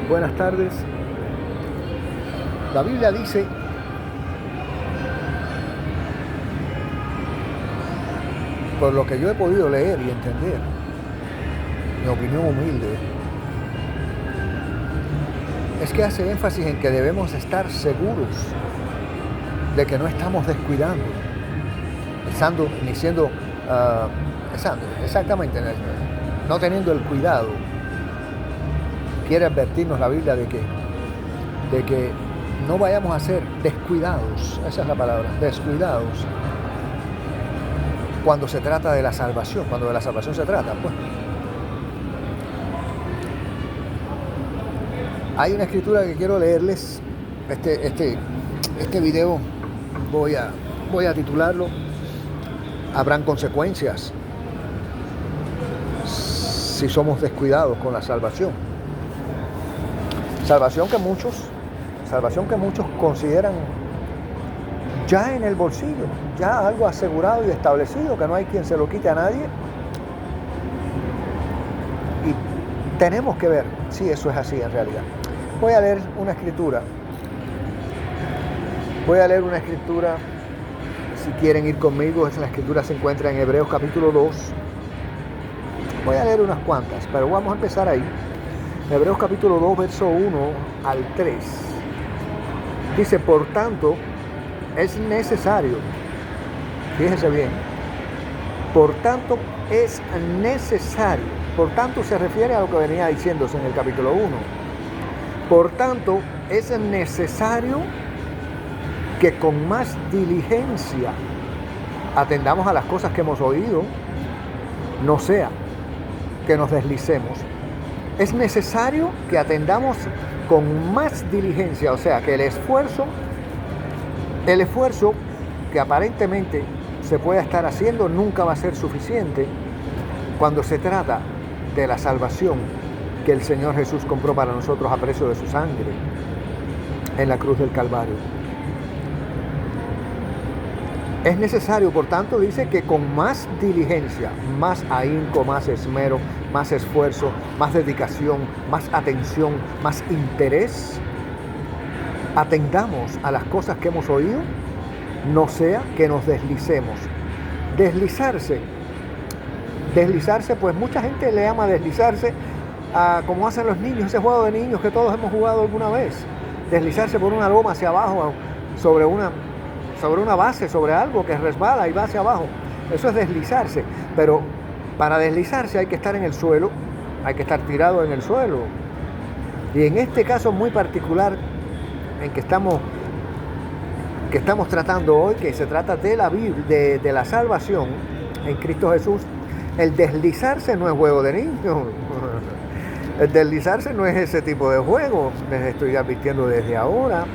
Buenas tardes. La Biblia dice por lo que yo he podido leer y entender, mi opinión humilde, es que hace énfasis en que debemos estar seguros de que no estamos descuidando, exactamente, no teniendo el cuidado. Quiere advertirnos la Biblia de que no vayamos a ser descuidados, esa es la palabra, descuidados, cuando se trata de la salvación, cuando de la salvación se trata, pues. Hay una escritura que quiero leerles, este video voy a titularlo ¿Habrán consecuencias si somos descuidados con la salvación? Salvación que muchos consideran ya en el bolsillo, ya algo asegurado y establecido, que no hay quien se lo quite a nadie. Y tenemos que ver si eso es así en realidad. Voy a leer una escritura. Si quieren ir conmigo, la escritura se encuentra en Hebreos capítulo 2. Voy a leer unas cuantas, pero vamos a empezar ahí. Hebreos capítulo 2, verso 1 al 3. Dice, por tanto, es necesario, fíjense bien, por tanto es necesario, por tanto se refiere a lo que venía diciéndose en el capítulo 1. Por tanto, es necesario que con más diligencia atendamos a las cosas que hemos oído, no sea que nos deslicemos. Es necesario que atendamos con más diligencia, o sea, que el esfuerzo que aparentemente se pueda estar haciendo nunca va a ser suficiente cuando se trata de la salvación que el Señor Jesús compró para nosotros a precio de su sangre en la cruz del Calvario. Es necesario, por tanto, dice que con más diligencia, más ahínco, más esmero, más esfuerzo, más dedicación, más atención, más interés, atendamos a las cosas que hemos oído, no sea que nos deslicemos. Deslizarse, pues mucha gente le llama deslizarse como hacen los niños, ese juego de niños que todos hemos jugado alguna vez. Deslizarse por una loma hacia abajo, sobre una base, sobre algo que resbala y va hacia abajo. Eso es deslizarse. Pero para deslizarse hay que estar en el suelo, hay que estar tirado en el suelo. Y en este caso muy particular en que estamos tratando hoy, que se trata de la Biblia, de la salvación en Cristo Jesús, el deslizarse no es juego de niños. El deslizarse no es ese tipo de juego. Les estoy advirtiendo desde ahora.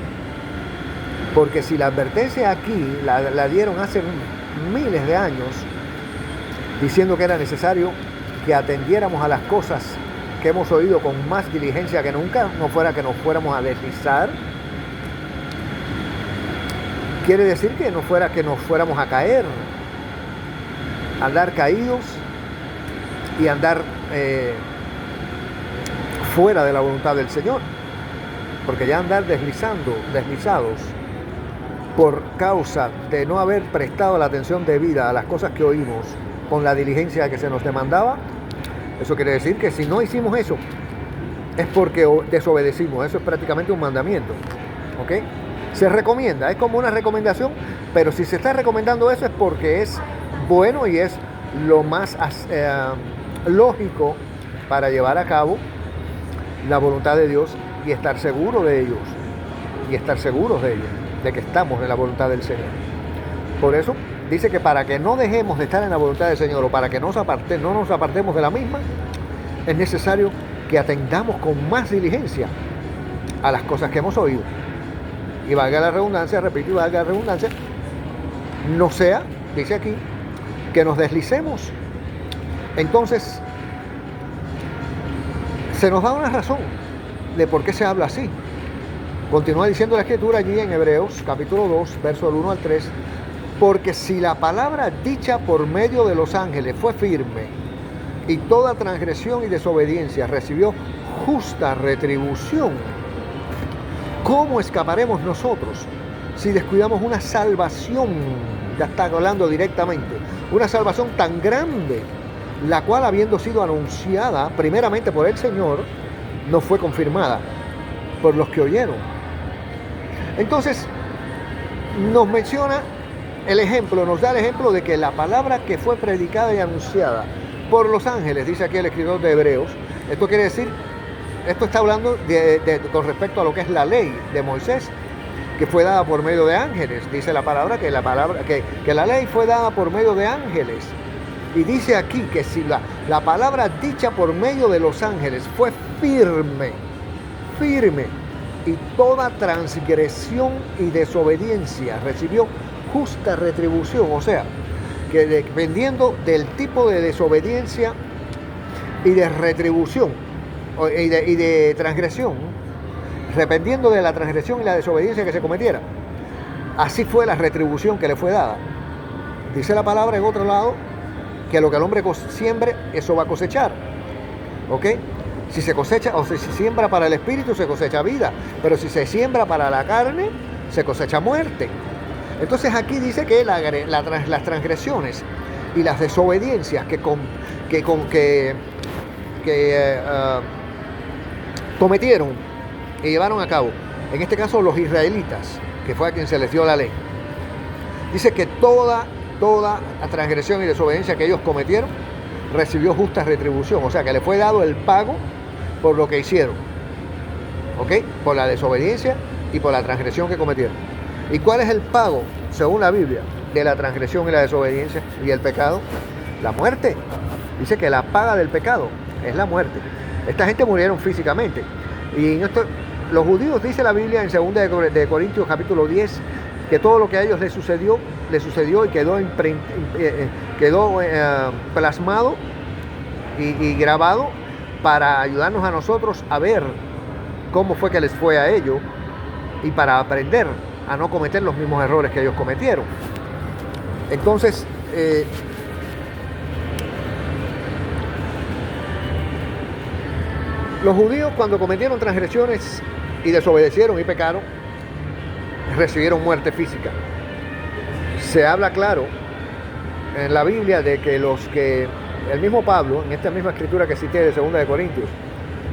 Porque si la advertencia aquí la dieron hace miles de años, diciendo que era necesario que atendiéramos a las cosas que hemos oído con más diligencia que nunca, no fuera que nos fuéramos a deslizar, quiere decir que no fuera que nos fuéramos a caer, andar caídos y andar fuera de la voluntad del Señor. Porque ya andar deslizados, por causa de no haber prestado la atención debida a las cosas que oímos con la diligencia que se nos demandaba, eso quiere decir que si no hicimos eso, es porque desobedecimos. Eso es prácticamente un mandamiento, ¿ok? Se recomienda, es como una recomendación, pero si se está recomendando eso es porque es bueno y es lo más lógico para llevar a cabo la voluntad de Dios y estar seguro de ellos, y estar seguros de ellos, de que estamos en la voluntad del Señor. Por eso dice que para que no dejemos de estar en la voluntad del Señor, o para que no nos apartemos de la misma, es necesario que atendamos con más diligencia a las cosas que hemos oído. Y valga la redundancia, repito, y valga la redundancia, no sea, dice aquí, que nos deslicemos. Entonces, se nos da una razón de por qué se habla así. Continúa diciendo la escritura allí en Hebreos capítulo 2, verso del 1 al 3, porque si la palabra dicha por medio de los ángeles fue firme y toda transgresión y desobediencia recibió justa retribución. ¿Cómo escaparemos nosotros si descuidamos una salvación? Ya está hablando directamente. Una salvación tan grande, la cual, habiendo sido anunciada primeramente por el Señor, no fue confirmada por los que oyeron. Entonces, nos menciona el ejemplo, nos da el ejemplo de que la palabra que fue predicada y anunciada por los ángeles, dice aquí el escritor de Hebreos, esto quiere decir, esto está hablando con respecto a lo que es la ley de Moisés, que fue dada por medio de ángeles. Dice la palabra que la ley fue dada por medio de ángeles. Y dice aquí que si la palabra dicha por medio de los ángeles fue firme, y toda transgresión y desobediencia recibió justa retribución, o sea, que dependiendo del tipo de desobediencia y de retribución y de transgresión, dependiendo de la transgresión y la desobediencia que se cometiera, así fue la retribución que le fue dada. Dice la palabra en otro lado que lo que el hombre siembre, eso va a cosechar. ¿Ok? Si se cosecha, o si se siembra para el espíritu, se cosecha vida, pero si se siembra para la carne, se cosecha muerte. Entonces aquí dice que las transgresiones y las desobediencias que cometieron y llevaron a cabo, en este caso los israelitas, que fue a quien se les dio la ley, dice que toda la transgresión y desobediencia que ellos cometieron recibió justa retribución, o sea que le fue dado el pago por lo que hicieron, ¿ok? Por la desobediencia y por la transgresión que cometieron. ¿Y cuál es el pago, según la Biblia, de la transgresión y la desobediencia y el pecado? La muerte. Dice que la paga del pecado es la muerte. Esta gente murieron físicamente. Y en esto, los judíos, dice la Biblia en 2 de Corintios capítulo 10, que todo lo que a ellos les sucedió y quedó plasmado y grabado para ayudarnos a nosotros a ver cómo fue que les fue a ellos y para aprender a no cometer los mismos errores que ellos cometieron. Entonces, los judíos, cuando cometieron transgresiones y desobedecieron y pecaron, recibieron muerte física. Se habla claro en la Biblia de que el mismo Pablo, en esta misma escritura que cité de 2 de Corintios,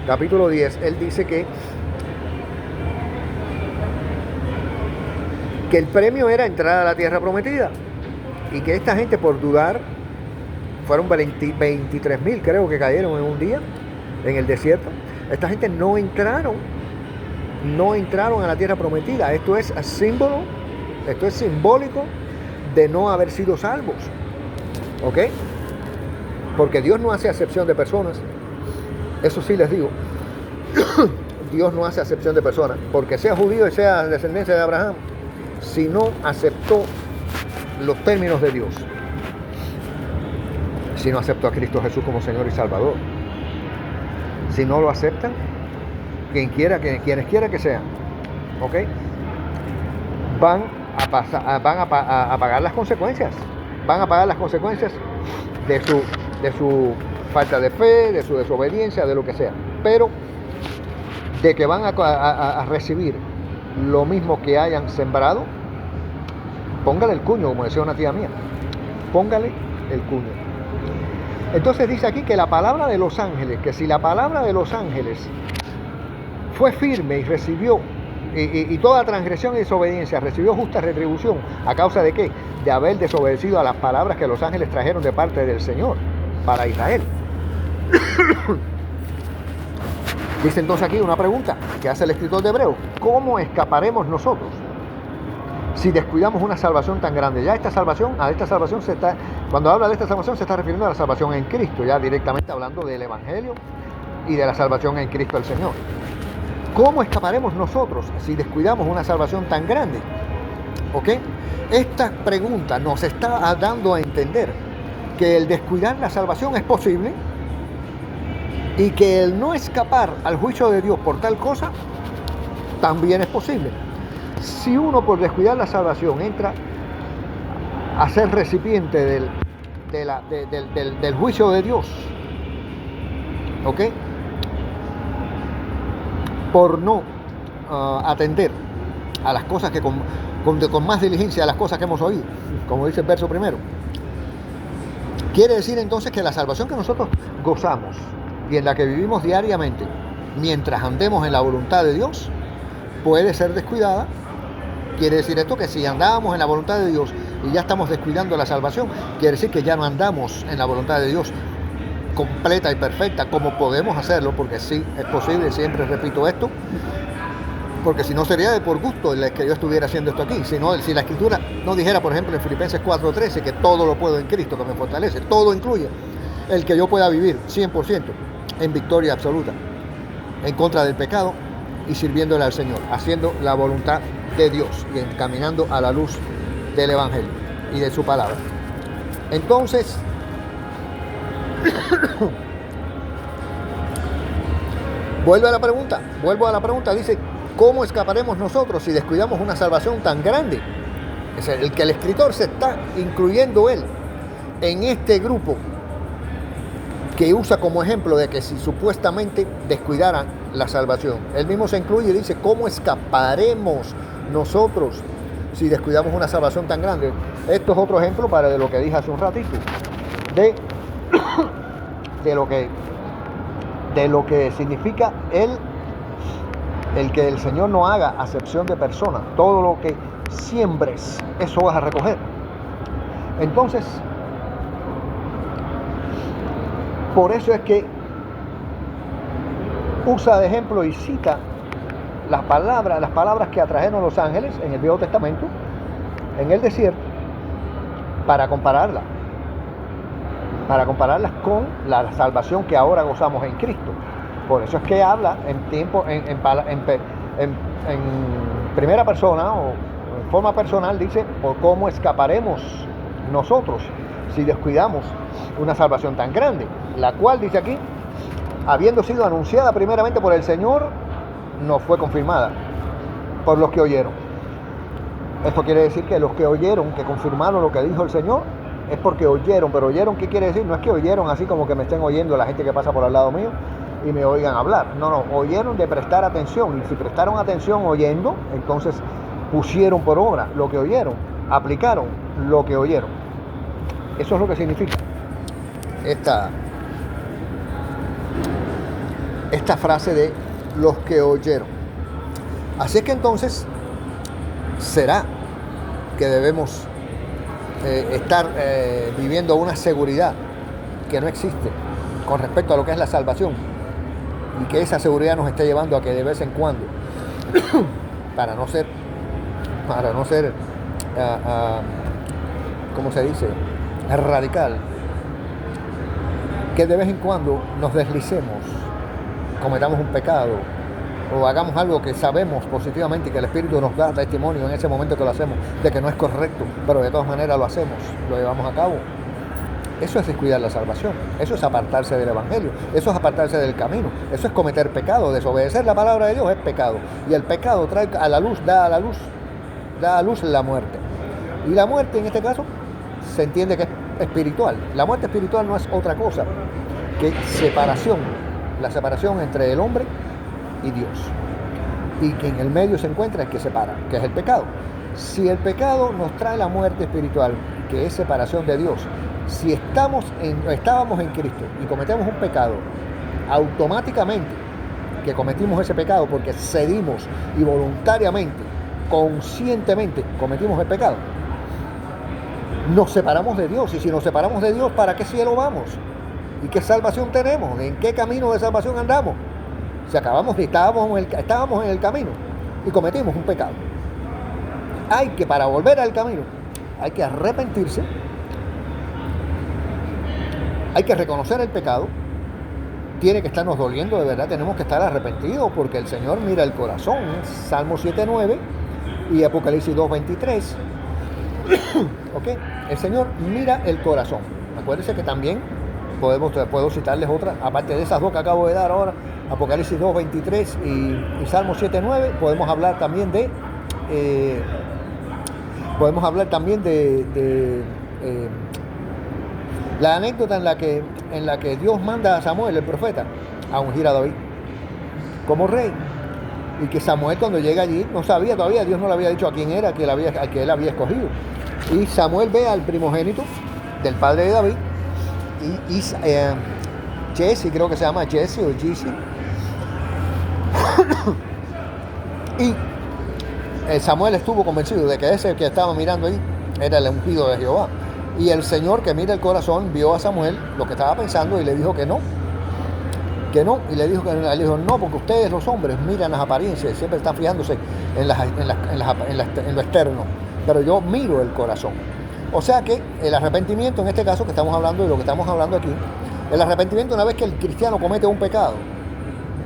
capítulo 10, él dice que el premio era entrar a la tierra prometida y que esta gente, por dudar, fueron 23,000 creo que cayeron en un día en el desierto. Esta gente no entraron a la tierra prometida. Esto es simbólico de no haber sido salvos, ¿ok? Porque Dios no hace acepción de personas. Eso sí les digo. Dios no hace acepción de personas, porque sea judío y sea descendencia de Abraham, si no aceptó los términos de Dios, si no aceptó a Cristo Jesús como Señor y Salvador, si no lo aceptan, quienes quiera que sean, ¿ok? Van a pagar las consecuencias. Van a pagar las consecuencias de su falta de fe, de su desobediencia, de lo que sea. Pero de que van a recibir lo mismo que hayan sembrado, póngale el cuño, como decía una tía mía. Póngale el cuño. Entonces dice aquí que la palabra de los ángeles, que si la palabra de los ángeles fue firme y recibió, y toda transgresión y desobediencia recibió justa retribución, ¿a causa de qué? De haber desobedecido a las palabras que los ángeles trajeron de parte del Señor para Israel. Dice entonces aquí una pregunta que hace el escritor de Hebreos: ¿cómo escaparemos nosotros si descuidamos una salvación tan grande? Ya cuando habla de esta salvación se está refiriendo a la salvación en Cristo, ya directamente hablando del Evangelio y de la salvación en Cristo el Señor. ¿Cómo escaparemos nosotros si descuidamos una salvación tan grande? ¿Ok? Esta pregunta nos está dando a entender que el descuidar la salvación es posible y que el no escapar al juicio de Dios por tal cosa también es posible. Si uno, por descuidar la salvación, entra a ser recipiente del juicio de Dios, ¿ok? por no atender a las cosas que con más diligencia a las cosas que hemos oído, como dice el verso primero. Quiere decir entonces que la salvación que nosotros gozamos y en la que vivimos diariamente, mientras andemos en la voluntad de Dios, puede ser descuidada. Quiere decir esto que si andábamos en la voluntad de Dios y ya estamos descuidando la salvación, quiere decir que ya no andamos en la voluntad de Dios completa y perfecta como podemos hacerlo, porque sí es posible, siempre repito esto, porque si no sería de por gusto el que yo estuviera haciendo esto aquí. Si la Escritura no dijera, por ejemplo, en Filipenses 4:13, que todo lo puedo en Cristo que me fortalece, todo incluye el que yo pueda vivir 100% en victoria absoluta, en contra del pecado y sirviéndole al Señor, haciendo la voluntad de Dios y encaminando a la luz del Evangelio y de su palabra. Entonces, vuelvo a la pregunta, dice, ¿cómo escaparemos nosotros si descuidamos una salvación tan grande? Es el que el escritor se está incluyendo él en este grupo que usa como ejemplo de que si supuestamente descuidaran la salvación. Él mismo se incluye y dice, ¿cómo escaparemos nosotros si descuidamos una salvación tan grande? Esto es otro ejemplo de lo que dije hace un ratito, de lo que significa el que el Señor no haga acepción de personas. Todo lo que siembres, eso vas a recoger. Entonces, por eso es que usa de ejemplo y cita las palabras que atrajeron los ángeles en el Viejo Testamento, en el desierto, para compararlas con la salvación que ahora gozamos en Cristo. Por eso es que habla en primera persona o en forma personal, dice, ¿por cómo escaparemos nosotros si descuidamos una salvación tan grande? La cual, dice aquí, habiendo sido anunciada primeramente por el Señor, no fue confirmada por los que oyeron. Esto quiere decir que los que oyeron, que confirmaron lo que dijo el Señor, es porque oyeron. Pero oyeron, ¿qué quiere decir? No es que oyeron así como que me estén oyendo la gente que pasa por al lado mío y me oigan hablar. No, oyeron de prestar atención. Y si prestaron atención oyendo, entonces pusieron por obra lo que oyeron, aplicaron lo que oyeron. Eso es lo que significa esta frase de los que oyeron. Así que entonces será que debemos estar viviendo una seguridad que no existe con respecto a lo que es la salvación, y que esa seguridad nos esté llevando a que de vez en cuando, para no ser ¿cómo se dice?, radical, que de vez en cuando nos deslicemos, cometamos un pecado o hagamos algo que sabemos positivamente y que el Espíritu nos da testimonio en ese momento que lo hacemos de que no es correcto, pero de todas maneras lo hacemos, lo llevamos a cabo. Eso es descuidar la salvación, eso es apartarse del Evangelio, eso es apartarse del camino, eso es cometer pecado. Desobedecer la palabra de Dios es pecado, y el pecado trae a la luz, da a luz la muerte. Y la muerte en este caso se entiende que es espiritual. La muerte espiritual no es otra cosa que la separación entre el hombre y Dios, y que en el medio se encuentra el que separa, que es el pecado. Si el pecado nos trae la muerte espiritual, que es separación de Dios, si estábamos en Cristo y cometemos un pecado, automáticamente que cometimos ese pecado porque cedimos y voluntariamente, conscientemente cometimos el pecado, nos separamos de Dios. Y si nos separamos de Dios, ¿para qué cielo vamos? ¿Y qué salvación tenemos? ¿En qué camino de salvación andamos? Si estábamos en el camino y cometimos un pecado. Para volver al camino, hay que arrepentirse, hay que reconocer el pecado, tiene que estarnos doliendo de verdad, tenemos que estar arrepentidos porque el Señor mira el corazón. Salmo 7:9 y Apocalipsis 2:23. ¿Okay? El Señor mira el corazón. Acuérdense que también puedo citarles otra, aparte de esas dos que acabo de dar ahora, Apocalipsis 2:23 y Salmo 7:9. Podemos hablar también de la anécdota en la que Dios manda a Samuel, el profeta, a ungir a David como rey. Y que Samuel, cuando llega allí, no sabía todavía, Dios no le había dicho a quién era, al que él había escogido. Y Samuel ve al primogénito del padre de David, y Jesse, creo que se llama Jesse o Jesse. Y Samuel estuvo convencido de que ese que estaba mirando ahí era el ungido de Jehová. Y el Señor, que mira el corazón, vio a Samuel lo que estaba pensando y le dijo que no. Y le dijo no, porque ustedes los hombres miran las apariencias, siempre están fijándose en lo externo, pero yo miro el corazón. O sea que el arrepentimiento, en este caso que estamos hablando, de lo que estamos hablando aquí, el arrepentimiento, una vez que el cristiano comete un pecado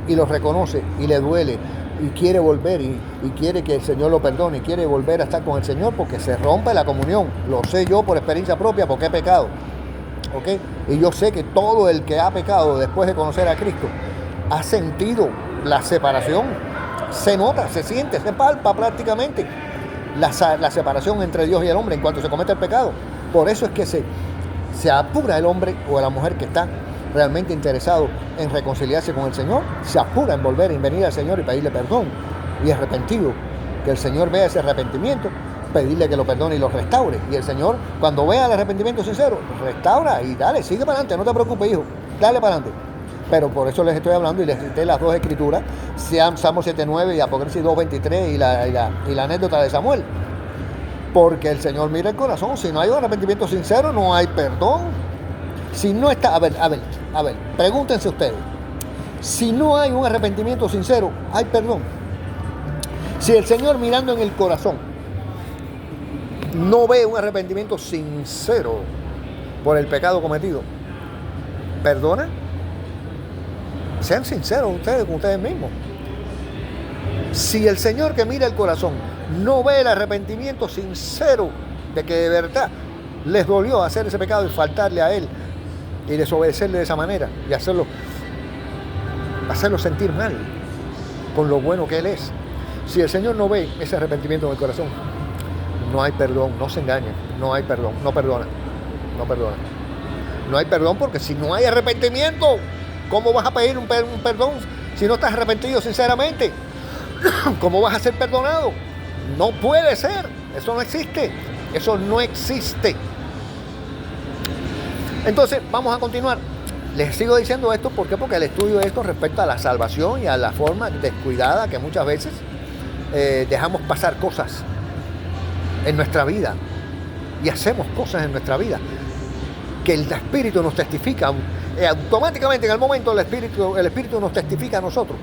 y lo reconoce y le duele y quiere volver y quiere que el Señor lo perdone y quiere volver a estar con el Señor, porque se rompe la comunión. Lo sé yo por experiencia propia, porque he pecado. ¿Okay? Y yo sé que todo el que ha pecado después de conocer a Cristo ha sentido la separación. Se nota, se siente, se palpa prácticamente la separación entre Dios y el hombre en cuanto se comete el pecado. Por eso es que se apura el hombre o la mujer que está realmente interesado en reconciliarse con el Señor, se apura en volver, en venir al Señor y pedirle perdón, y arrepentido, que el Señor vea ese arrepentimiento, pedirle que lo perdone y lo restaure. Y el Señor, cuando vea el arrepentimiento sincero, restaura y dale, sigue para adelante, no te preocupes, hijo, dale para adelante. Pero por eso les estoy hablando y les cité las dos escrituras, sean Salmo 7:9 y Apocalipsis 2:23 y la anécdota de Samuel. Porque el Señor mira el corazón. Si no hay un arrepentimiento sincero, no hay perdón. Si no está, a ver, pregúntense ustedes. Si no hay un arrepentimiento sincero, ¿hay perdón? Si el Señor, mirando en el corazón, no ve un arrepentimiento sincero por el pecado cometido, ¿perdona? Sean sinceros ustedes con ustedes mismos. Si el Señor, que mira el corazón, no ve el arrepentimiento sincero de que de verdad les dolió hacer ese pecado y faltarle a Él y desobedecerle de esa manera y hacerlo sentir mal con lo bueno que Él es. Si el Señor no ve ese arrepentimiento en el corazón, no hay perdón, no se engañen, no hay perdón, no perdona. No hay perdón, porque si no hay arrepentimiento, ¿cómo vas a pedir un perdón si no estás arrepentido sinceramente? ¿Cómo vas a ser perdonado? No puede ser, eso no existe, Entonces, vamos a continuar. Les sigo diciendo esto, ¿por qué? Porque el estudio de esto respecta a la salvación y a la forma descuidada que muchas veces dejamos pasar cosas en nuestra vida y hacemos cosas en nuestra vida que el Espíritu nos testifica automáticamente. En el momento el Espíritu nos testifica a nosotros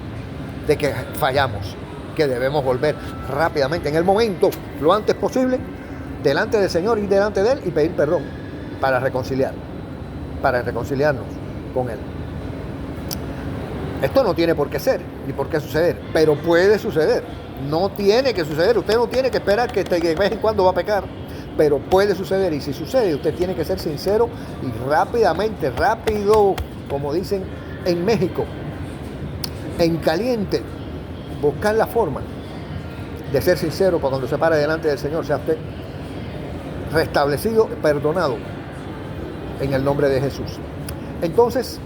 de que fallamos, que debemos volver rápidamente, en el momento, lo antes posible, delante del Señor y delante de Él, y pedir perdón para reconciliarnos con Él. Esto no tiene por qué ser ni por qué suceder, pero puede suceder. No tiene que suceder. Usted no tiene que esperar que de vez en cuando va a pecar, pero puede suceder. Y si sucede, usted tiene que ser sincero y rápido, como dicen en México, en caliente, buscar la forma de ser sincero para cuando se pare delante del Señor, sea usted restablecido, perdonado, en el nombre de Jesús. Entonces,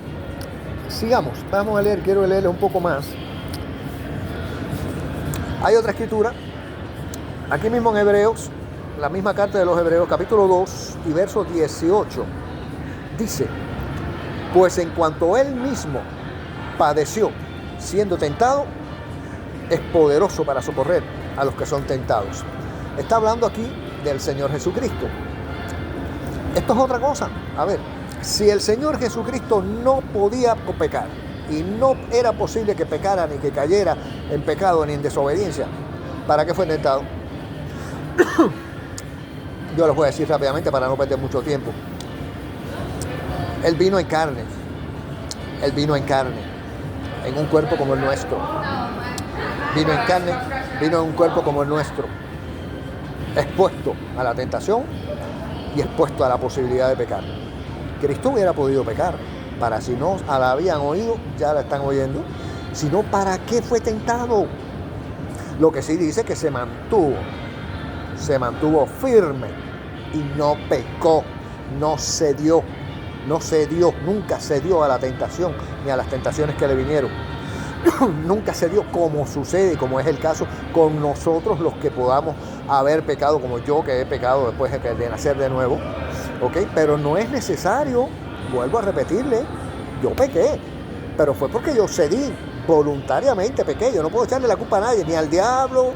sigamos, vamos a leer, quiero leerles un poco más. Hay otra escritura, aquí mismo en Hebreos, la misma carta de los Hebreos, capítulo 2 y verso 18, dice: pues en cuanto Él mismo padeció siendo tentado, es poderoso para socorrer a los que son tentados. Está hablando aquí del Señor Jesucristo. Esto es otra cosa. A ver, si el Señor Jesucristo no podía pecar y no era posible que pecara ni que cayera en pecado ni en desobediencia, ¿para qué fue tentado? Yo les voy a decir rápidamente para no perder mucho tiempo. Él vino en carne, en un cuerpo como el nuestro. Vino en carne, vino en un cuerpo como el nuestro, expuesto a la tentación y expuesto a la posibilidad de pecar. Cristo hubiera podido pecar, para si no la habían oído, ya la están oyendo, sino ¿para qué fue tentado? Lo que sí dice que se mantuvo firme y no pecó, no cedió, nunca cedió a la tentación ni a las tentaciones que le vinieron. Nunca se dio como sucede, como es el caso con nosotros los que podamos haber pecado, como yo que he pecado después de nacer de nuevo, ¿ok? Pero no es necesario, vuelvo a repetirle, yo pequé, pero fue porque yo cedí, voluntariamente pequé. Yo no puedo echarle la culpa a nadie, ni al diablo,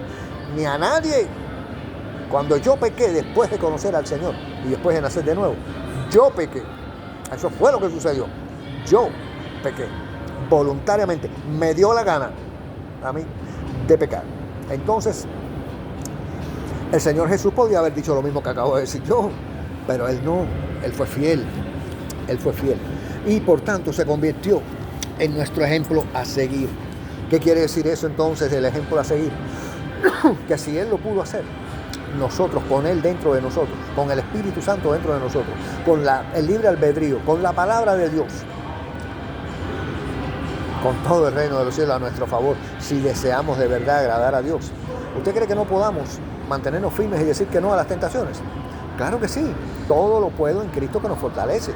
ni a nadie. Cuando yo pequé después de conocer al Señor y después de nacer de nuevo, yo pequé. Eso fue lo que sucedió. Yo pequé voluntariamente. Me dio la gana a mí de pecar. Entonces, el Señor Jesús podía haber dicho lo mismo que acabo de decir yo, pero Él no. Él fue fiel. Él fue fiel. Y por tanto se convirtió en nuestro ejemplo a seguir. ¿Qué quiere decir eso entonces del ejemplo a seguir? Que si Él lo pudo hacer, nosotros, con Él dentro de nosotros, con el Espíritu Santo dentro de nosotros, con el libre albedrío, con la palabra de Dios, con todo el reino de los cielos a nuestro favor, si deseamos de verdad agradar a Dios. ¿Usted cree que no podamos mantenernos firmes y decir que no a las tentaciones? Claro que sí. Todo lo puedo en Cristo que nos fortalece.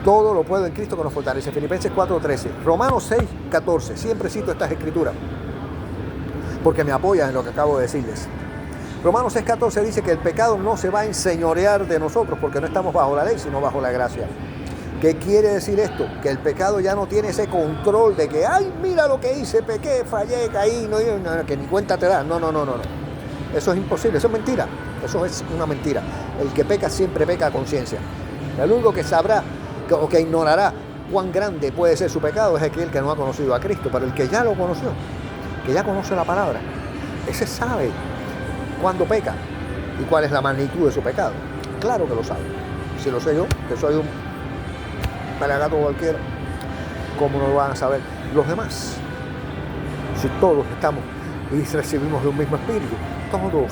Todo lo puedo en Cristo que nos fortalece. Filipenses 4:13, Romanos 6:14. Siempre cito estas escrituras porque me apoyan en lo que acabo de decirles. Romanos 6:14 dice que el pecado no se va a enseñorear de nosotros porque no estamos bajo la ley, sino bajo la gracia. ¿Qué quiere decir esto? Que el pecado ya no tiene ese control de que, ay, mira lo que hice, pequé, fallé, caí, no, que ni cuenta te da. No. Eso es imposible, eso es mentira. Eso es una mentira. El que peca siempre peca a conciencia. El único que sabrá o que ignorará cuán grande puede ser su pecado es aquel que no ha conocido a Cristo. Pero el que ya lo conoció, que ya conoce la palabra, ese sabe cuándo peca y cuál es la magnitud de su pecado. Claro que lo sabe. Si lo sé yo, que soy un pelagato cualquiera, ¿cómo no lo van a saber los demás? Si todos estamos y recibimos de un mismo espíritu, todos,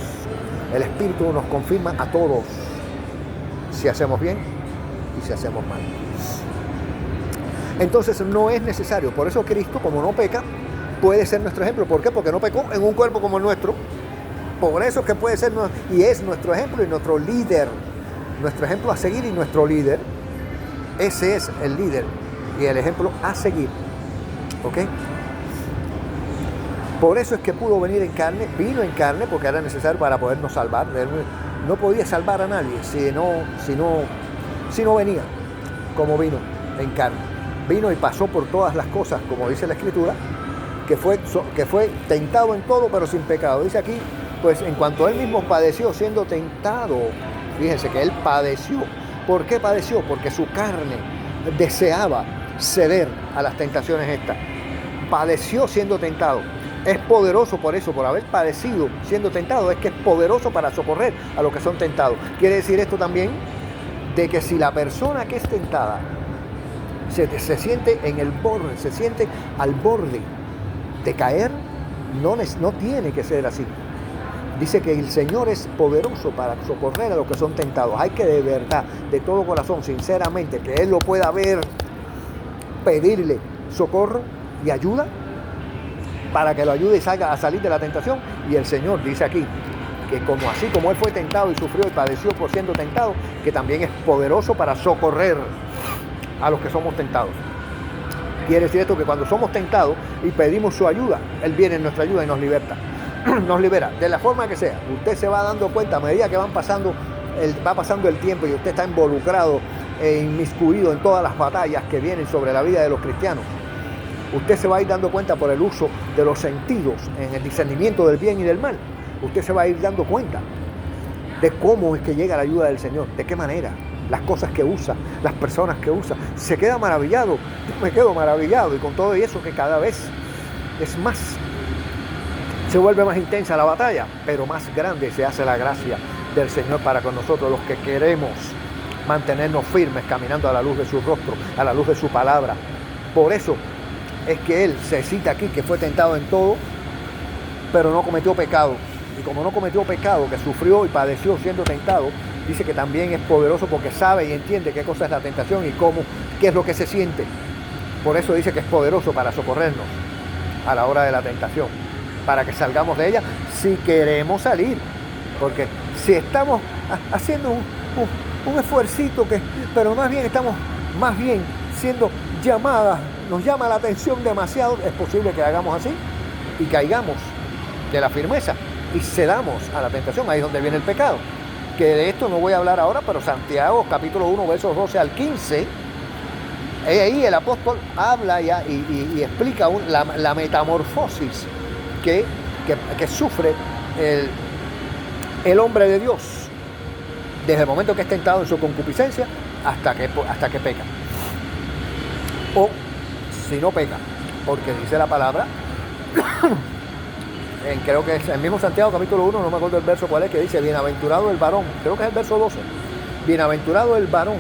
el espíritu nos confirma a todos si hacemos bien y si hacemos mal. Entonces no es necesario, por eso Cristo, como no peca, puede ser nuestro ejemplo. ¿Por qué? Porque no pecó en un cuerpo como el nuestro. Por eso es que puede ser y es nuestro ejemplo y nuestro líder, nuestro ejemplo a seguir y nuestro líder. Ese es el líder y el ejemplo a seguir. ¿Ok? Por eso es que pudo venir en carne, vino en carne porque era necesario para podernos salvar. No podía salvar a nadie si no venía como vino en carne. Vino y pasó por todas las cosas, como dice la Escritura, que fue tentado en todo pero sin pecado. Dice aquí, pues en cuanto él mismo padeció siendo tentado, fíjense que él padeció. ¿Por qué padeció? Porque su carne deseaba ceder a las tentaciones estas. Padeció siendo tentado. Es poderoso por eso, por haber padecido siendo tentado, es que es poderoso para socorrer a los que son tentados. Quiere decir esto también de que si la persona que es tentada se siente en el borde, se siente al borde de caer, no tiene que ser así. Dice que el Señor es poderoso para socorrer a los que son tentados. Hay que de verdad, de todo corazón, sinceramente, que Él lo pueda ver, pedirle socorro y ayuda para que lo ayude y salga a salir de la tentación. Y el Señor dice aquí que así como Él fue tentado y sufrió y padeció por siendo tentado, que también es poderoso para socorrer a los que somos tentados. Quiere decir esto que cuando somos tentados y pedimos su ayuda, Él viene en nuestra ayuda y nos liberta. Nos libera, de la forma que sea. Usted se va dando cuenta a medida que va pasando el tiempo y usted está involucrado e inmiscuido en todas las batallas que vienen sobre la vida de los cristianos. Usted se va a ir dando cuenta por el uso de los sentidos en el discernimiento del bien y del mal. Usted se va a ir dando cuenta de cómo es que llega la ayuda del Señor, de qué manera, las cosas que usa, las personas que usa. Se queda maravillado, yo me quedo maravillado, y con todo eso que cada vez es más, se vuelve más intensa la batalla, pero más grande se hace la gracia del Señor para con nosotros, los que queremos mantenernos firmes, caminando a la luz de su rostro, a la luz de su palabra. Por eso es que Él se cita aquí que fue tentado en todo, pero no cometió pecado. Y como no cometió pecado, que sufrió y padeció siendo tentado, dice que también es poderoso porque sabe y entiende qué cosa es la tentación y qué es lo que se siente. Por eso dice que es poderoso para socorrernos a la hora de la tentación, para que salgamos de ella si queremos salir. Porque si estamos haciendo un esfuercito, pero más bien estamos siendo llamadas nos llama la atención demasiado, es posible que hagamos así y caigamos de la firmeza y cedamos a la tentación. Ahí es donde viene el pecado. Que de esto no voy a hablar ahora, pero Santiago capítulo 1, versos 12 al 15, ahí el apóstol habla y explica la metamorfosis que sufre el hombre de Dios desde el momento que es tentado en su concupiscencia hasta que peca. O si no peca, porque dice la palabra, creo que es el mismo Santiago capítulo 1, no me acuerdo el verso cuál es, que dice, bienaventurado el varón, creo que es el verso 12, bienaventurado el varón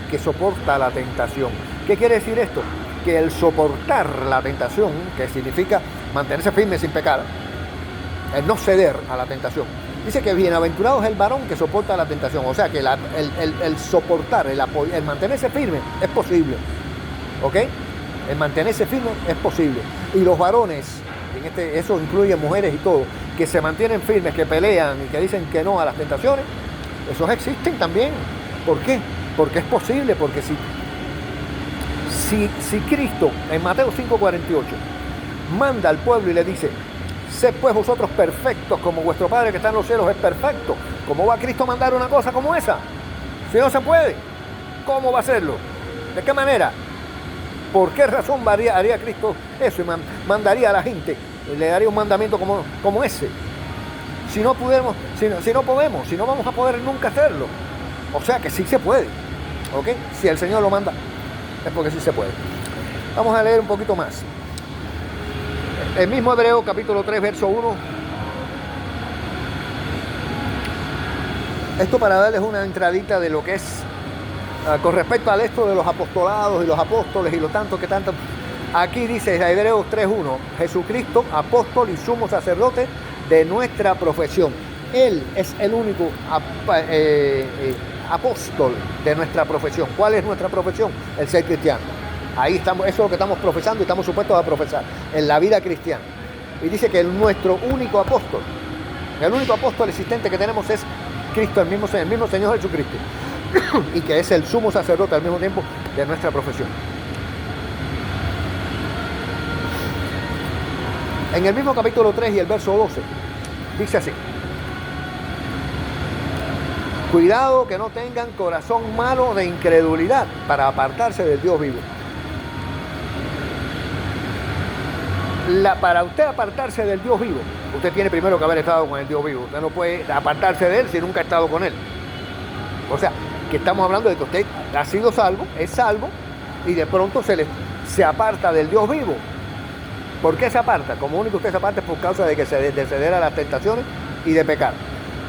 que soporta la tentación. ¿Qué quiere decir esto? Que el soportar la tentación, que significa mantenerse firme sin pecar, el no ceder a la tentación. Dice que bienaventurado es el varón que soporta la tentación. O sea que el soportar, el mantenerse firme es posible. ¿Ok? El mantenerse firme es posible. Y los varones, eso incluye mujeres y todo, que se mantienen firmes, que pelean y que dicen que no a las tentaciones, esos existen también. ¿Por qué? Porque es posible, porque si Cristo en Mateo 5:48 manda al pueblo y le dice, sed pues vosotros perfectos como vuestro Padre que está en los cielos es perfecto, ¿cómo va Cristo a mandar una cosa como esa? Si no se puede, ¿cómo va a hacerlo? ¿De qué manera? ¿Por qué razón haría Cristo eso y mandaría a la gente, le daría un mandamiento como ese? Si no podemos, si no vamos a poder nunca hacerlo. O sea que sí se puede, ¿ok? Si el Señor lo manda, es porque sí se puede. Vamos a leer un poquito más. El mismo Hebreo capítulo 3, verso 1. Esto para darles una entradita de lo que es con respecto al esto de los apostolados y los apóstoles y lo tanto que tanto. Aquí dice Hebreos 3:1, Jesucristo, apóstol y sumo sacerdote de nuestra profesión. Él es el único apóstol de nuestra profesión. ¿Cuál es nuestra profesión? El ser cristiano. Ahí estamos, eso es lo que estamos profesando y estamos supuestos a profesar en la vida cristiana. Y dice que nuestro único apóstol, el único apóstol existente que tenemos es Cristo, el mismo Señor Jesucristo, y que es el sumo sacerdote al mismo tiempo de nuestra profesión. En el mismo capítulo 3 y el verso 12, dice así: cuidado que no tengan corazón malo de incredulidad para apartarse del Dios vivo. Para usted apartarse del Dios vivo, usted tiene primero que haber estado con el Dios vivo. Usted no puede apartarse de él si nunca ha estado con él. O sea, que estamos hablando de que usted ha sido salvo, es salvo, y de pronto se aparta del Dios vivo. ¿Por qué se aparta? Como único usted se aparta es por causa de ceder a las tentaciones y de pecar.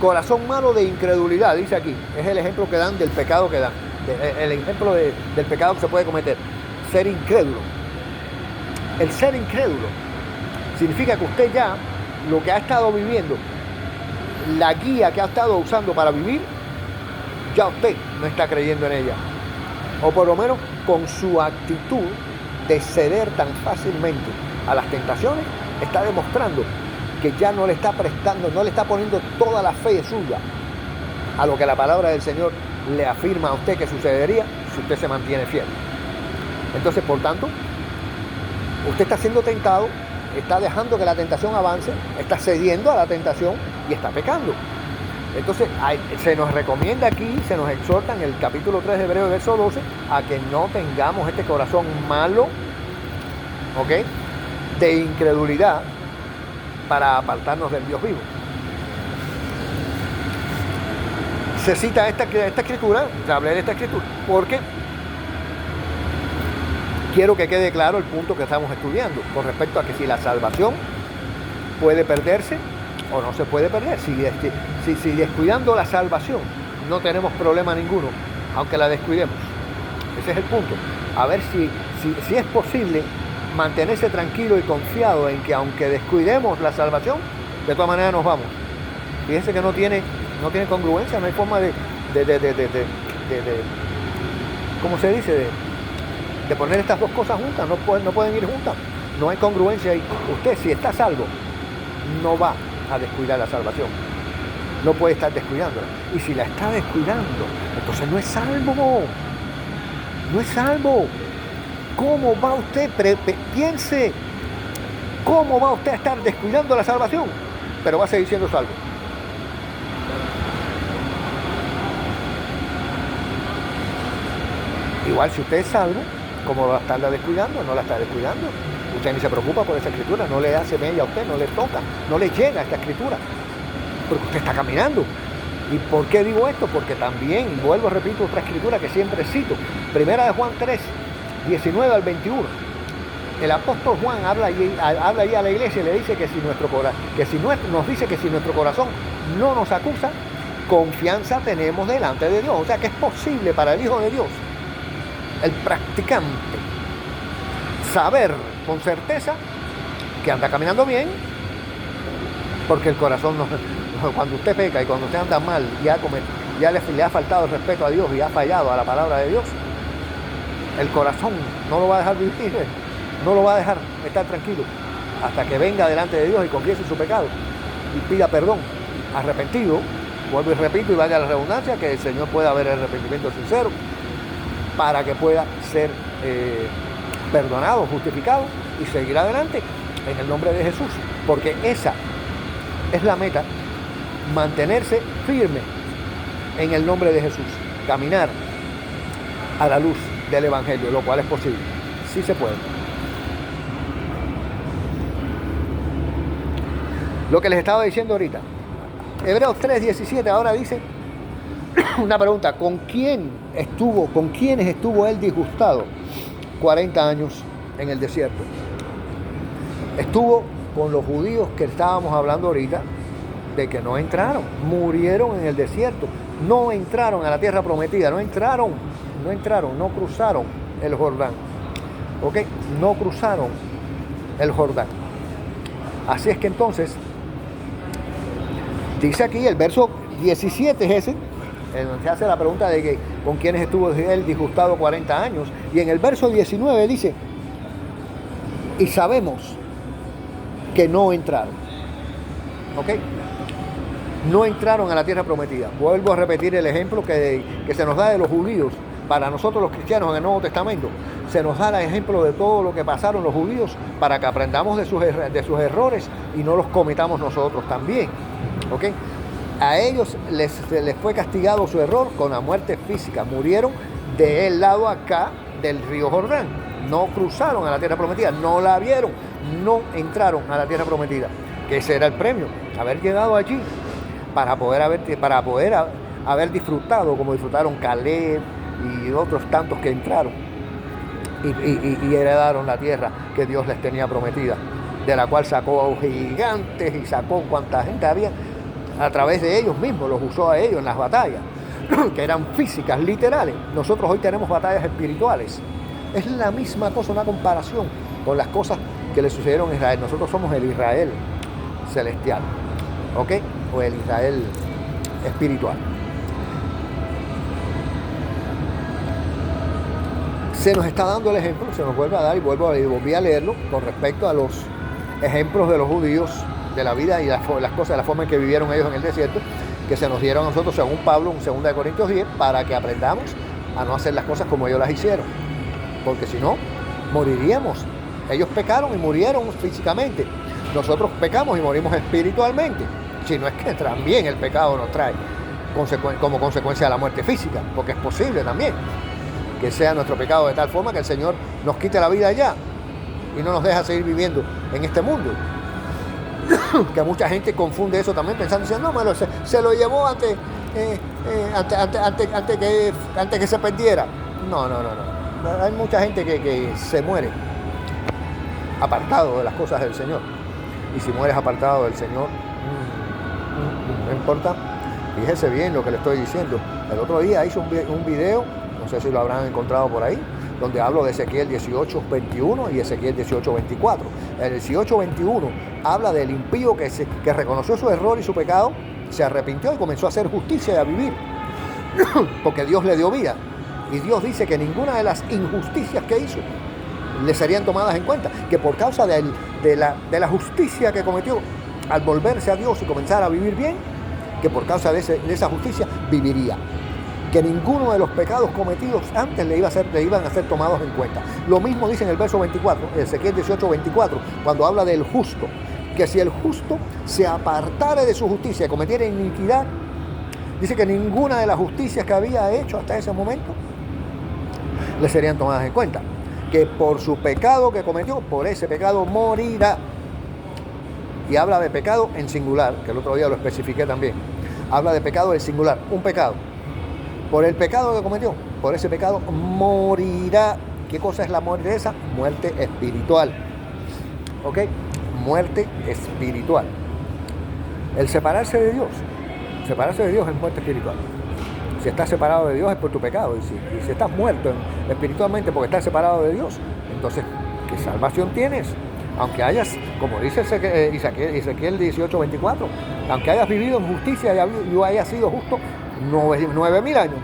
Corazón malo de incredulidad, dice aquí. Es el ejemplo que dan del pecado que dan. El ejemplo del pecado que se puede cometer. Ser incrédulo. El ser incrédulo significa que usted ya, lo que ha estado viviendo, la guía que ha estado usando para vivir, ya usted no está creyendo en ella. O por lo menos con su actitud de ceder tan fácilmente a las tentaciones, está demostrando que ya no le está prestando, no le está poniendo toda la fe suya a lo que la palabra del Señor le afirma a usted que sucedería si usted se mantiene fiel. Entonces, por tanto, usted está siendo tentado, está dejando que la tentación avance, está cediendo a la tentación y está pecando. Entonces, se nos recomienda aquí, se nos exhorta en el capítulo 3 de Hebreos, verso 12, a que no tengamos este corazón malo, ¿ok?, de incredulidad para apartarnos del Dios vivo. Se cita esta escritura, ya hablé de esta escritura, porque quiero que quede claro el punto que estamos estudiando con respecto a que si la salvación puede perderse o no se puede perder. Si descuidando la salvación no tenemos problema ninguno, aunque la descuidemos. Ese es el punto. A ver si es posible mantenerse tranquilo y confiado en que aunque descuidemos la salvación, de todas maneras nos vamos. Fíjense que no tiene congruencia, no hay forma de ¿cómo se dice? De poner estas dos cosas juntas, no pueden ir juntas. No hay congruencia ahí. Usted, si está salvo, no va a descuidar la salvación. No puede estar descuidándola. Y si la está descuidando, entonces no es salvo. No es salvo. ¿Cómo va usted? Piense, ¿cómo va usted a estar descuidando la salvación? Pero va a seguir siendo salvo. Igual si usted es salvo, ¿cómo va a estarla descuidando? No la está descuidando. Usted ni se preocupa por esa escritura, no le hace mella a usted, no le toca, no le llega esta escritura, porque usted está caminando. ¿Y por qué digo esto? Porque también, vuelvo, repito, otra escritura que siempre cito, primera de Juan 3, 19 al 21. El apóstol Juan habla allí a la iglesia y le dice que nos dice que si nuestro corazón no nos acusa, confianza tenemos delante de Dios. O sea que es posible para el Hijo de Dios, el practicante, saber con certeza que anda caminando bien, porque el corazón cuando usted peca y cuando usted anda mal ya le ha faltado el respeto a Dios y ha fallado a la palabra de Dios, el corazón no lo va a dejar vivir, no lo va a dejar estar tranquilo hasta que venga delante de Dios y confiese su pecado y pida perdón, arrepentido. Vuelvo y repito, y valga la redundancia, que el Señor pueda ver el arrepentimiento sincero para que pueda ser perdonado, justificado y seguir adelante en el nombre de Jesús, porque esa es la meta, mantenerse firme en el nombre de Jesús, caminar a la luz del Evangelio, lo cual es posible, sí se puede. Lo que les estaba diciendo ahorita, Hebreos 3:17 ahora dice una pregunta: ¿con quiénes estuvo él disgustado 40 años en el desierto? Estuvo con los judíos que estábamos hablando ahorita, de que no entraron, murieron en el desierto, no entraron a la tierra prometida, no cruzaron el Jordán, ¿ok? No cruzaron el Jordán. Así es que entonces, dice aquí el verso 17 es ese, en donde se hace la pregunta de que con quiénes estuvo él disgustado 40 años, y en el verso 19 dice, y sabemos que no entraron, ¿ok? No entraron a la tierra prometida. Vuelvo a repetir el ejemplo que se nos da de los judíos. Para nosotros los cristianos en el Nuevo Testamento se nos da el ejemplo de todo lo que pasaron los judíos para que aprendamos de sus errores y no los cometamos nosotros también, ¿ok? A ellos les fue castigado su error con la muerte física. Murieron del lado acá del río Jordán. No cruzaron a la tierra prometida, no la vieron, no entraron a la tierra prometida. Que ese era el premio, haber llegado allí para poder haber disfrutado como disfrutaron Caleb y otros tantos que entraron y heredaron la tierra que Dios les tenía prometida, de la cual sacó a gigantes y sacó cuanta gente había. A través de ellos mismos, los usó a ellos en las batallas, que eran físicas, literales. Nosotros hoy tenemos batallas espirituales. Es la misma cosa, una comparación con las cosas que le sucedieron a Israel. Nosotros somos el Israel celestial, ¿ok? O el Israel espiritual. Se nos está dando el ejemplo, se nos vuelve a dar y volví a leerlo con respecto a los ejemplos de los judíos, de la vida y las cosas, de la forma en que vivieron ellos en el desierto, que se nos dieron a nosotros según Pablo en 2 Corintios 10, para que aprendamos a no hacer las cosas como ellos las hicieron, porque si no, moriríamos. Ellos pecaron y murieron físicamente, nosotros pecamos y morimos espiritualmente, si no es que también el pecado nos trae como consecuencia de la muerte física, porque es posible también que sea nuestro pecado de tal forma que el Señor nos quite la vida allá y no nos deja seguir viviendo en este mundo. Que mucha gente confunde eso también pensando, no, bueno, se lo llevó antes que se perdiera. No. Hay mucha gente que se muere apartado de las cosas del Señor. Y si mueres apartado del Señor, no importa. Fíjese bien lo que le estoy diciendo. El otro día hice un video, no sé si lo habrán encontrado por ahí, donde hablo de Ezequiel 18:21 y Ezequiel 18:24. El 18:21 habla del impío que reconoció su error y su pecado, se arrepintió y comenzó a hacer justicia y a vivir, porque Dios le dio vida. Y Dios dice que ninguna de las injusticias que hizo le serían tomadas en cuenta, que por causa de la justicia que cometió al volverse a Dios y comenzar a vivir bien, que por causa de esa justicia viviría. que ninguno de los pecados cometidos antes le iban a ser tomados en cuenta. Lo mismo dice en el verso 24, Ezequiel 18:24, cuando habla del justo, que si el justo se apartare de su justicia y cometiera iniquidad, dice que ninguna de las justicias que había hecho hasta ese momento le serían tomadas en cuenta. Que por su pecado que cometió, por ese pecado morirá. Y habla de pecado en singular, que el otro día lo especifiqué también. Habla de pecado en singular, un pecado. Por el pecado que cometió, por ese pecado morirá. ¿Qué cosa es la muerte esa? Muerte espiritual. ¿Ok? Muerte espiritual. El separarse de Dios es muerte espiritual. Si estás separado de Dios es por tu pecado. Y si estás muerto espiritualmente porque estás separado de Dios, entonces, ¿qué salvación tienes? Aunque hayas, como dice Ezequiel 18:24, aunque hayas vivido en justicia y hayas sido justo 9,000 años,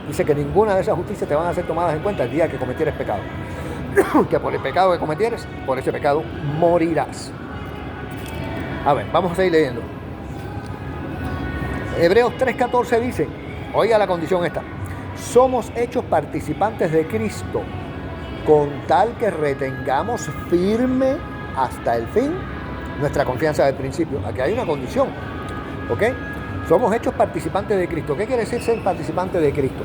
dice que ninguna de esas justicias te van a ser tomadas en cuenta el día que cometieres pecado. Que por el pecado que cometieres, por ese pecado morirás. A ver, vamos a seguir leyendo. Hebreos 3:14 dice, oiga la condición esta: somos hechos participantes de Cristo, con tal que retengamos firme hasta el fin nuestra confianza del principio. Aquí hay una condición, ¿ok? Somos hechos participantes de Cristo. ¿Qué quiere decir ser participante de Cristo?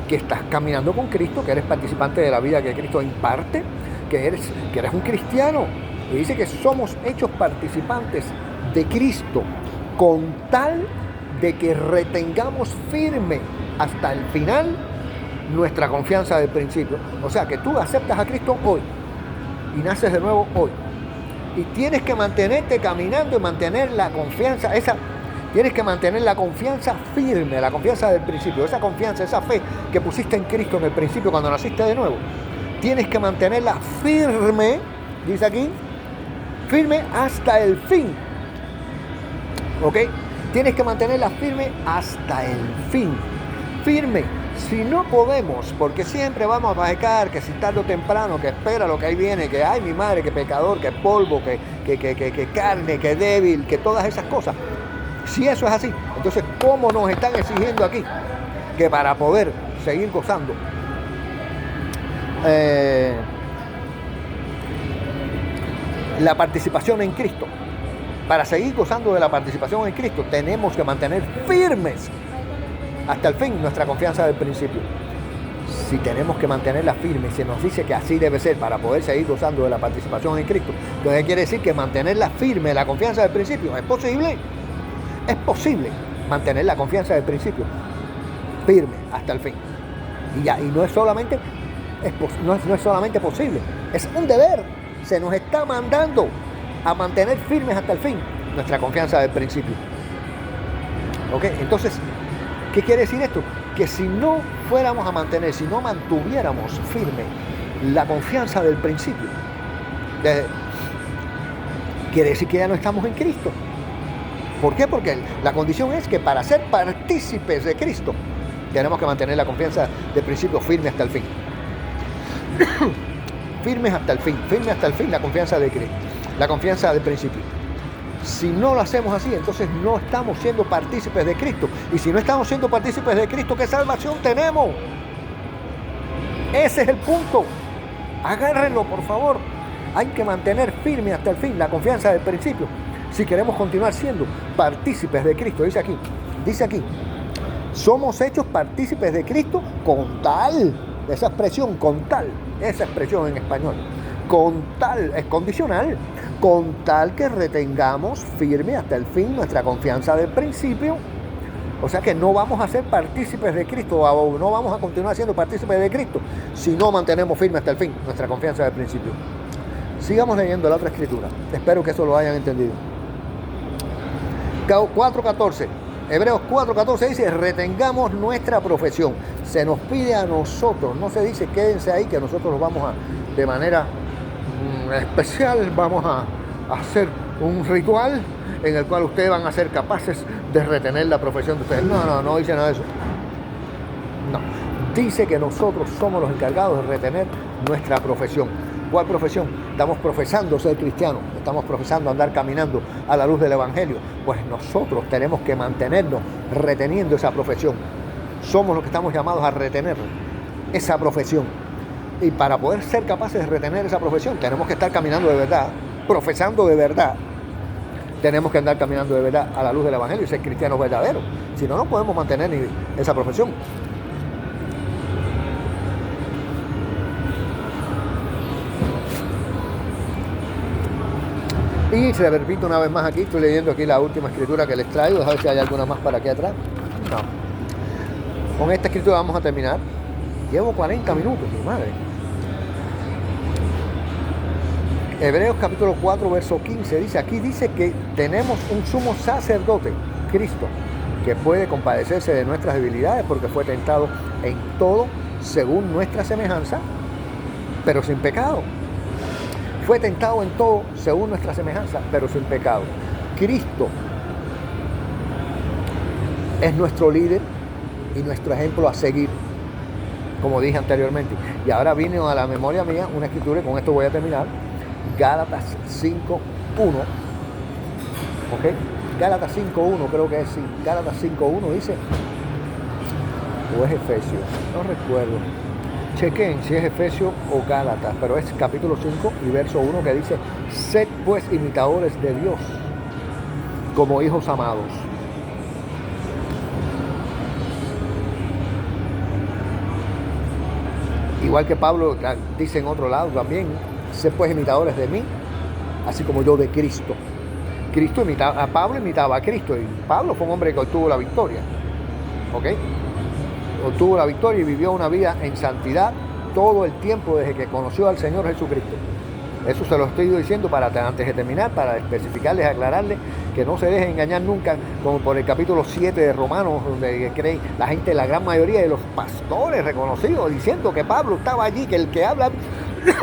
Que estás caminando con Cristo, que eres participante de la vida que Cristo imparte, que eres un cristiano. Y dice que somos hechos participantes de Cristo, con tal de que retengamos firme hasta el final nuestra confianza del principio. O sea, que tú aceptas a Cristo hoy y naces de nuevo hoy. Y tienes que mantenerte caminando y mantener la confianza, tienes que mantener la confianza firme, la confianza del principio, esa confianza, esa fe que pusiste en Cristo en el principio cuando naciste de nuevo. Tienes que mantenerla firme, dice aquí, firme hasta el fin. ¿Ok? Tienes que mantenerla firme hasta el fin. Firme. Si no podemos, porque siempre vamos a pecar, que si tarde o temprano, que espera lo que ahí viene, que ay mi madre, que pecador, que polvo, que carne, que débil, que todas esas cosas. Si eso es así, entonces ¿cómo nos están exigiendo aquí? Que para poder seguir gozando la participación en Cristo, para seguir gozando de la participación en Cristo, tenemos que mantener firmes hasta el fin nuestra confianza del principio. Si tenemos que mantenerla firme, se nos dice que así debe ser para poder seguir gozando de la participación en Cristo. Entonces quiere decir que mantenerla firme, la confianza del principio, ¿es posible? Es posible mantener la confianza del principio firme hasta el fin. Y no es solamente posible, es un deber. Se nos está mandando a mantener firmes hasta el fin nuestra confianza del principio. ¿Ok? Entonces, ¿qué quiere decir esto? Que si no fuéramos a mantener, si no mantuviéramos firme la confianza del principio, quiere decir que ya no estamos en Cristo. ¿Por qué? Porque la condición es que para ser partícipes de Cristo tenemos que mantener la confianza del principio firme hasta el fin. Firmes hasta el fin la confianza de Cristo, la confianza del principio. Si no lo hacemos así, entonces no estamos siendo partícipes de Cristo. Y si no estamos siendo partícipes de Cristo, ¿qué salvación tenemos? Ese es el punto. Agárrenlo, por favor. Hay que mantener firme hasta el fin la confianza del principio si queremos continuar siendo partícipes de Cristo. Dice aquí, somos hechos partícipes de Cristo con tal, esa expresión en español, con tal, es condicional, con tal que retengamos firme hasta el fin nuestra confianza del principio. O sea que no vamos a ser partícipes de Cristo, o no vamos a continuar siendo partícipes de Cristo si no mantenemos firme hasta el fin nuestra confianza del principio. Sigamos leyendo la otra escritura. Espero que eso lo hayan entendido. 4:14. Hebreos 4:14 dice, retengamos nuestra profesión. Se nos pide a nosotros, no se dice quédense ahí, que nosotros lo vamos a, de manera especial, vamos a hacer un ritual en el cual ustedes van a ser capaces de retener la profesión de ustedes. No dice nada de eso. No, dice que nosotros somos los encargados de retener nuestra profesión. ¿Cuál profesión? Estamos profesando ser cristianos, estamos profesando andar caminando a la luz del Evangelio. Pues nosotros tenemos que mantenernos reteniendo esa profesión. somos los que estamos llamados a retener esa profesión. Y para poder ser capaces de retener esa profesión, tenemos que estar caminando de verdad, profesando de verdad. Tenemos que andar caminando de verdad a la luz del Evangelio y ser cristianos verdaderos. Si no, no podemos mantener ni esa profesión. Y se repito una vez más aquí, estoy leyendo aquí la última escritura que les traigo, a ver si hay alguna más para aquí atrás. No. Con esta escritura vamos a terminar. Llevo 40 minutos, mi madre. Hebreos capítulo 4, verso 15 dice, aquí dice que tenemos un sumo sacerdote, Cristo, que puede compadecerse de nuestras debilidades porque fue tentado en todo según nuestra semejanza, pero sin pecado. Fue tentado en todo según nuestra semejanza, pero sin pecado. Cristo es nuestro líder y nuestro ejemplo a seguir, como dije anteriormente. Y ahora vino a la memoria mía una escritura, y con esto voy a terminar. Gálatas 5:1, ¿ok? Gálatas 5:1 creo que es, sí. Gálatas 5:1 dice, o es Efesios, no recuerdo. Chequen si es Efesios o Gálatas, pero es capítulo 5 y verso 1 que dice, sed pues imitadores de Dios como hijos amados. Igual que Pablo dice en otro lado también, sed pues imitadores de mí, así como yo de Cristo. Pablo imitaba a Cristo y Pablo fue un hombre que obtuvo la victoria, ¿ok? Obtuvo la victoria y vivió una vida en santidad todo el tiempo desde que conoció al Señor Jesucristo. Eso se lo estoy diciendo antes de terminar, para especificarles, aclararles que no se dejen engañar nunca, como por el capítulo 7 de Romanos, donde creen la gente, la gran mayoría de los pastores reconocidos, diciendo que Pablo estaba allí, que el que habla,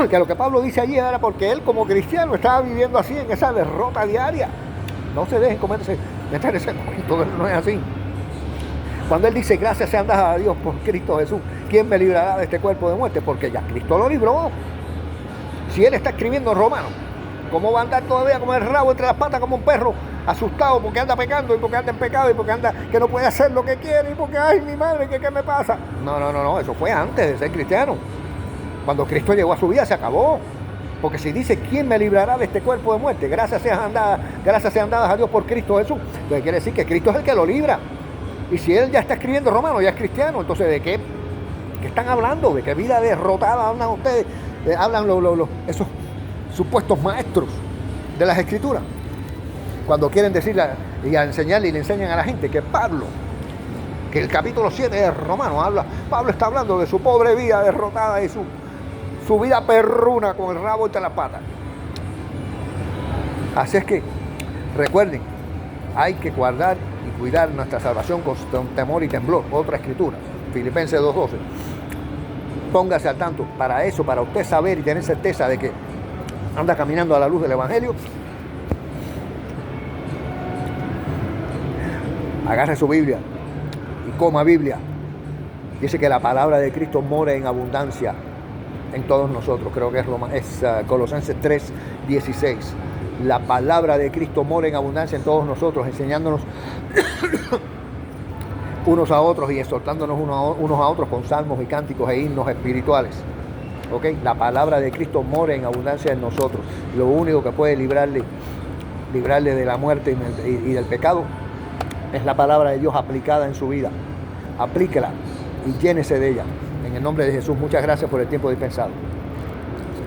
que lo que Pablo dice allí era porque él como cristiano estaba viviendo así en esa derrota diaria. No se dejen meter ese cuento, no es así. Cuando él dice, gracias sean dadas a Dios por Cristo Jesús, ¿quién me librará de este cuerpo de muerte? Porque ya Cristo lo libró. Si él está escribiendo en Romanos, ¿cómo va a andar todavía con el rabo entre las patas como un perro, asustado porque anda pecando y porque anda en pecado y porque anda que no puede hacer lo que quiere y porque, ay, mi madre, ¿qué me pasa? No, eso fue antes de ser cristiano. Cuando Cristo llegó a su vida se acabó. Porque si dice, ¿quién me librará de este cuerpo de muerte? Gracias sean dadas a Dios por Cristo Jesús. Entonces quiere decir que Cristo es el que lo libra. Y si él ya está escribiendo Romanos, ya es cristiano, entonces ¿de qué están hablando? ¿De qué vida derrotada hablan ustedes? Hablan esos supuestos maestros de las Escrituras. Cuando quieren decirle y a enseñarle y le enseñan a la gente que Pablo, que el capítulo 7 de Romanos Pablo está hablando de su pobre vida derrotada y su vida perruna con el rabo entre las patas. Así es que recuerden, hay que guardar y cuidar nuestra salvación con temor y temblor. Otra escritura, Filipenses 2:12. Póngase al tanto para eso, para usted saber y tener certeza de que anda caminando a la luz del Evangelio. Agarre su Biblia y coma Biblia. Dice que la palabra de Cristo mora en abundancia en todos nosotros. Creo que es Colosenses 3:16. La palabra de Cristo mora en abundancia en todos nosotros, enseñándonos unos a otros y exhortándonos unos a otros con salmos y cánticos e himnos espirituales. ¿Okay? La palabra de Cristo mora en abundancia en nosotros. Lo único que puede librarle de la muerte y del pecado es la palabra de Dios aplicada en su vida. Aplíquela y llénese de ella. En el nombre de Jesús, muchas gracias por el tiempo dispensado.